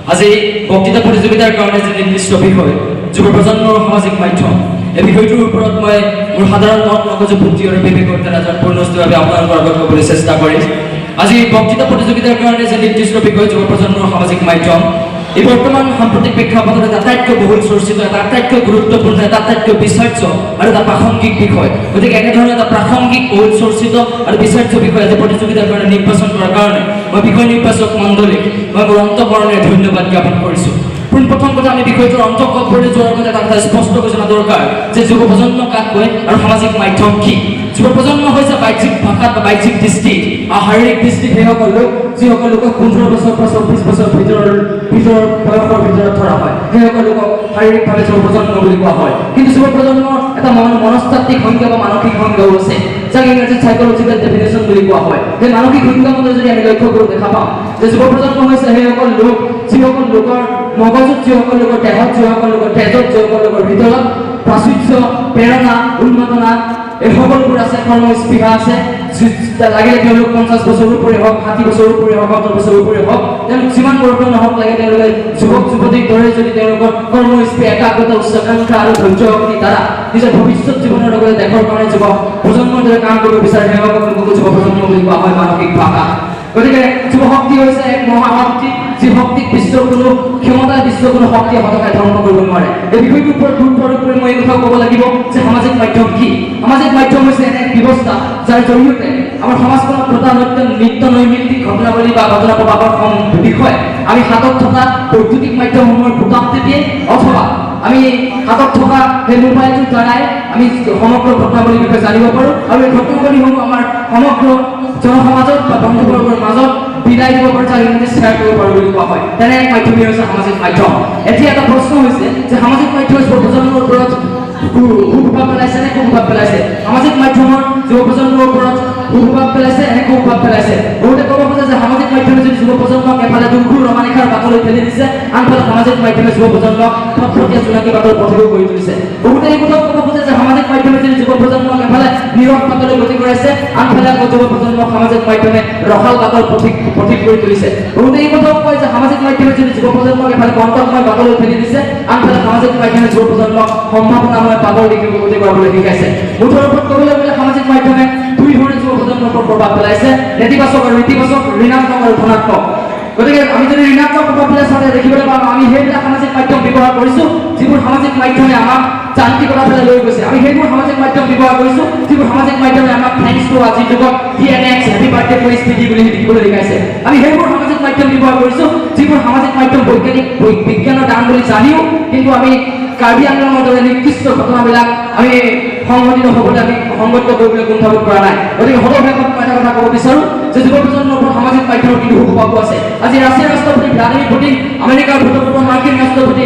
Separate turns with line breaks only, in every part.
আজি বক্তৃতা প্ৰতিযোগিতাৰ কাৰণে যে নিৰ্দিষ্ট বিষয় যুৱ প্ৰজন্মৰ সামাজিক মাধ্যম এই বিষয়টোৰ ওপৰত মই মোৰ সাধাৰণ মত মগজু বুদ্ধি আৰু বিবেকৰ দ্বাৰা পূৰ্ণস্থভাৱে আপোনালোকৰ আগত ক'বলৈ চেষ্টা কৰিম। আজি বক্তৃতা প্ৰতিযোগিতাৰ কাৰণে যে নিৰ্দিষ্ট বিষয় যুৱ প্ৰজন্মৰ সামাজিক মাধ্যম এই বৰ্তমান সাম্প্ৰতিক প্ৰেক্ষাপটত এটা আটাইতকৈ বহুল চৰ্চিত, এটা আটাইতকৈ গুৰুত্বপূৰ্ণ, এটা আটাইতকৈ বিচাৰ্য আৰু এটা প্ৰাসংগিক বিষয়। গতিকে এনেধৰণৰ এটা প্ৰাসংগিক, বহুল চৰ্চিত আৰু বিচাৰ্য বিষয় আজি প্ৰতিযোগিতাৰ কাৰণে নিৰ্বাচন কৰাৰ কাৰণে মই বিষয় নিৰ্বাচক মণ্ডলীক মই মোৰ অন্তঃকৰণে ধন্যবাদ জ্ঞাপন কৰিছোঁ। পোনপ্ৰথম কথা, আমি বিষয়টোৰ অন্তঃকৰণে যোৱাৰ আগতে এটা কথা স্পষ্ট কৰি জনা দৰকাৰ যে যুৱ প্ৰজন্ম কাক কয় আৰু সামাজিক মাধ্যম কি। যুৱ প্ৰজন্ম হৈছে বাহ্যিক ভাষাত বা বাহ্যিক দৃষ্টিত আৰু শাৰীৰিক দৃষ্টিত সেইসকল লোক যিসকল লোকক 15 বছৰৰ পৰা 24 বছৰ ভিতৰৰ বয়সৰ ভিতৰত ধৰা হয়, সেইসকল লোকক শাৰীৰিকভাৱে যুৱ প্ৰজন্ম বুলি কোৱা হয়। কিন্তু যুৱ প্ৰজন্মৰ এটা মনস্তাত্ত্বিক সংজ্ঞা বা মানসিক সংজ্ঞাও আছে, যাক ইংৰাজীত সাইকোলজিকেল ডেফিনেশ্যন বুলি কোৱা হয়। সেই মানসিক সংজ্ঞা মতে যদি আমি লক্ষ্য কৰোঁ দেখা পাওঁ যে যুৱ প্ৰজন্ম হৈছে সেইসকল লোক যিসকল লোকৰ মগজুত, যিসকল লোকৰ দেহত, যিসকল লোকৰ তেজত, যিসকল লোকৰ ভিতৰত প্ৰাচুৰ্য, প্ৰেৰণা, উন্মাদনা এই সকলোবোৰ আছে, কৰ্মস্পৃহা আছে। লাগিলে তেওঁলোক 50 বছৰৰ উপৰি হওক, 60 বছৰৰ উপৰি হওক, 70 বছৰৰ উপৰি হওক, তেওঁলোক যিমান বয়সৰ নহওক লাগে তেওঁলোকে যুৱক যুৱতীৰ দৰে যদি তেওঁলোকৰ কৰ্মস্পৃহা, একাগ্ৰতা, উচ্চাকাংক্ষা আৰু ধৈৰ্য শক্তি দ্বাৰা নিজৰ ভৱিষ্যত জীৱনৰ লগতে দেশৰ কাৰণে যুৱ প্ৰজন্মৰ দৰে কাম কৰিব বিচাৰে, সেইসকলক যুৱ প্ৰজন্ম বুলি কোৱা হয় মানসিক ভাষা। গতিকে যুৱ শক্তি হৈছে এক মহাশক্তি, যি শক্তিক বিশ্বৰ কোনো ক্ষমতা, বিশ্বৰ কোনো শক্তিয়ে হতকাই ধ্বংস কৰিব নোৱাৰে। এই বিষয়টোৰ ওপৰত গুৰুত্ব আৰোপ কৰি মই এই কথাও ক'ব লাগিব যে সামাজিক মাধ্যম কি। সামাজিক মাধ্যম হৈছে এনে এক ব্যৱস্থা যাৰ জৰিয়তে আমাৰ সমাজখনত ঘটা নিত্য নৈমিত্তিক ঘটনাৱলী বা ঘটনা প্ৰবাহৰ বিষয়ে আমি হাতত থকা বৈদ্যুতিক মাধ্যমসমূহৰ বুটাম টিপিয়ে অথবা আমি হাতত থকা সেই মোবাইলটোৰ দ্বাৰাই আমি সমগ্ৰ ঘটনাৱলীৰ বিষয়ে জানিব পাৰোঁ আৰু এই ঘটনাৱলীসমূহ আমাৰ সমগ্ৰ জনসমাজত বা বন্ধুবৰ্গৰ মাজত বিলাই দিব পাৰোঁ, যাক ইংৰাজীত শ্বেয়াৰ কৰিব পাৰোঁ বুলি কোৱা হয়। তেনে এক মাধ্যমেই হৈছে সামাজিক মাধ্যম। এতিয়া এটা প্ৰশ্ন হৈছে যে সামাজিক মাধ্যমে যুৱ প্ৰজন্মৰ ওপৰত কুপ্ৰভাৱ পেলাইছে নে কুপ্ৰভাৱ পেলাইছে? সামাজিক মাধ্যমৰ যুৱ প্ৰজন্মৰ ওপৰত কুপ্ৰভাৱ পেলাইছে নে কুপ্ৰভাৱ পেলাইছে? বহুতে ক'ব খোজে যে সামাজিক মাধ্যমে যদি যুৱ প্ৰজন্মক এফালে দুৰ্ঘূৰ ৰমানিকাৰ বাটলৈ ঠেলি দিছে, আনফালে সামাজিক মাধ্যমে যুৱ প্ৰজন্মক ফটফটীয়া জোনাকী বাটৰ পথিও কৰি তুলিছে। বহুতে এই কথাও ক'ব খোজে যে সামাজিক মাধ্যমে যদি যুৱ প্ৰজন্মক এফালে নীৰৱ বাটলৈ গতি কৰাইছে, আনফালে আকৌ যুৱ প্ৰজন্মক সামাজিক মাধ্যমে ৰসাল বাটৰ পথিক কৰি তুলিছে। বহুতে এই কথাও কয় যে সামাজিক মাধ্যমে যদি যুৱ প্ৰজন্মক এফালে কণ্টকময় বাটলৈ ঠেলি দিছে, আনফালে সামাজিক মাধ্যমে যুৱ প্ৰজন্মক সম্ভাৱনাময় পাবৰ দিশে গতি কৰিবলৈ শিকাইছে। মুঠৰ ওপৰত ক'বলৈ গ'লে সামাজিক মাধ্যমে দুই ধৰণে যুৱ প্ৰজন্মৰ ওপৰত প্ৰভাৱ পেলাইছে, নেতিবাচক আৰু ইতিবাচক, ঋণাত্মক আৰু ধনাত্মক। গতিকে আমি যদি ঋণাত্মক প্ৰভাৱ পেলাই চাওঁতে দেখিবলৈ পাওঁ আমি সেইবিলাক সামাজিক মাধ্যম ব্যৱহাৰ কৰিছোঁ যিবোৰ সামাজিক মাধ্যমে আমাক যান্ত্ৰিকতা ফালে লৈ গৈছে। আমি সেইবোৰ সামাজিক মাধ্যম ব্যৱহাৰ কৰিছোঁ যিবোৰ সামাজিক মাধ্যমে আমাক থেংকছ টু আজিৰ যুগত TNX happy birthday two speedy বুলি লিখিবলৈ শিকাইছে। আমি সেইবোৰ সামাজিক মাধ্যম ব্যৱহাৰ কৰিছোঁ যিবোৰ সামাজিক মাধ্যম বিজ্ঞানৰ দান বুলি জানিও কিন্তু আমি কাৰ্বি আংলঙৰ দৰে নিকৃষ্ট ঘটনাবিলাক আমি সংঘটিত হ'বলৈ আমি সংগত কৰিবলৈ কুণ্ঠাবোধ কৰা নাই। গতিকে সদশেষত মই এটা কথা ক'ব বিচাৰোঁ যে যুৱ প্ৰজন্মৰ ওপৰত সামাজিক মাধ্যমৰ কিন্তু সুপ্ৰভাৱো আছে। আজি ৰাছিয়াৰ ৰাষ্ট্ৰপতি ভ্লাদিমিৰ পুটিন, আমেৰিকাৰ ভূতপূৰ্ব মাৰ্কিন ৰাষ্ট্ৰপতি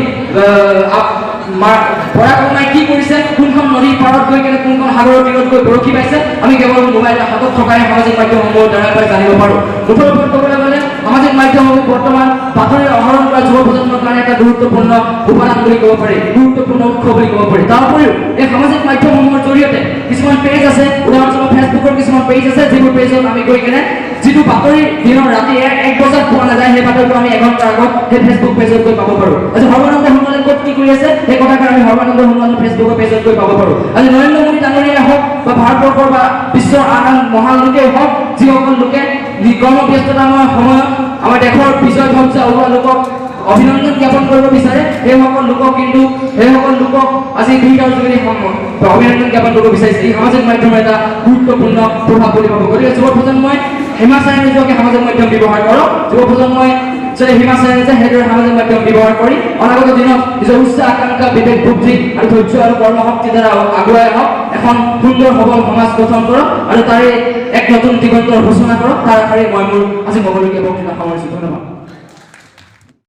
বৰাক ওবামাই কি কৰিছে, কোনখন নদীৰ পাৰত গৈ কেনে কোনখন সাগৰৰ তীৰত গৈ বৰশী পাইছে, আমি কেৱল মোবাইল হাতত থকাই সামাজিক মাধ্যমসমূহৰ দ্বাৰা জানিব পাৰোঁ। মুঠৰ ওপৰত ক'বলৈ গ'লে সামাজিক মাধ্যমসমূহ বৰ্তমান বাতৰি আহৰণ কৰা যুৱ প্ৰজন্মৰ কাৰণে এটা গুৰুত্বপূৰ্ণ উপাদান বুলি ক'ব পাৰি, গুৰুত্বপূৰ্ণ উৎস বুলি ক'ব পাৰি। তাৰ উপৰিও এই সামাজিক মাধ্যমসমূহৰ জৰিয়তে কিছুমান পেজ আছে, উদাহৰণস্বৰূপে ফেচবুকৰ কিছুমান পেজ আছে, যিবোৰ পেজত আমি গৈ কেনে যিটো বাতৰি দিনৰ ৰাতি 1 বজাত পোৱা নাযায়, সেই বাতৰিটো আমি এঘণ্টাৰ আগত সেই ফেচবুক পেজত গৈ পাব পাৰোঁ। আজি সৰ্বানন্দ সোণোৱালে ক'ত কি কৰি আছে সেই কথাষাৰ আমি সৰ্বানন্দ সোণোৱালৰ ফেচবুকৰ পেজত গৈ পাব পাৰোঁ। আজি নৰেন্দ্ৰ মোদী ডাঙৰীয়াই হওক বা ভাৰতবৰ্ষৰ বা বিশ্বৰ আন মহান লোকেই হওক, যিসকল লোকে কৰ্মব্যস্ততাময় সময়ত আমাৰ দেশৰ বিজয় ধ্বজা ওলোৱা লোকক অভিনন্দন জ্ঞাপন কৰিব বিচাৰে, সেইসকল লোকক আজি টুইটাৰৰ যোগেদি অভিনন্দন জ্ঞাপন কৰিব বিচাৰিছে। এই সামাজিক মাধ্যমৰ এটা গুৰুত্বপূৰ্ণ প্ৰভাৱ বুলি ভাবোঁ। গতিকে যুৱ প্ৰজন্মই হিমাচাৰে নিজকে সামাজিক মাধ্যম ব্যৱহাৰ কৰক। যুৱ প্ৰজন্মই যদি হিমাচাৰে নিজে সেইদৰে সামাজিক মাধ্যম ব্যৱহাৰ কৰি অনাগত দিনত নিজৰ উচ্চ আকাংক্ষা, বিবেক বুদ্ধি আৰু ধৈৰ্য আৰু কৰ্মশক্তি দ্বাৰা আগুৱাই আহক, এখন সুন্দৰ সবল সমাজ গঠন কৰক আৰু তাৰে এক নতুন দিগন্তৰ ঘোষণা কৰক। তাৰ আশাৰে মই মোৰ আজি ক'বলগীয়া বক্তৃতা সামৰিছোঁ। ধন্যবাদ।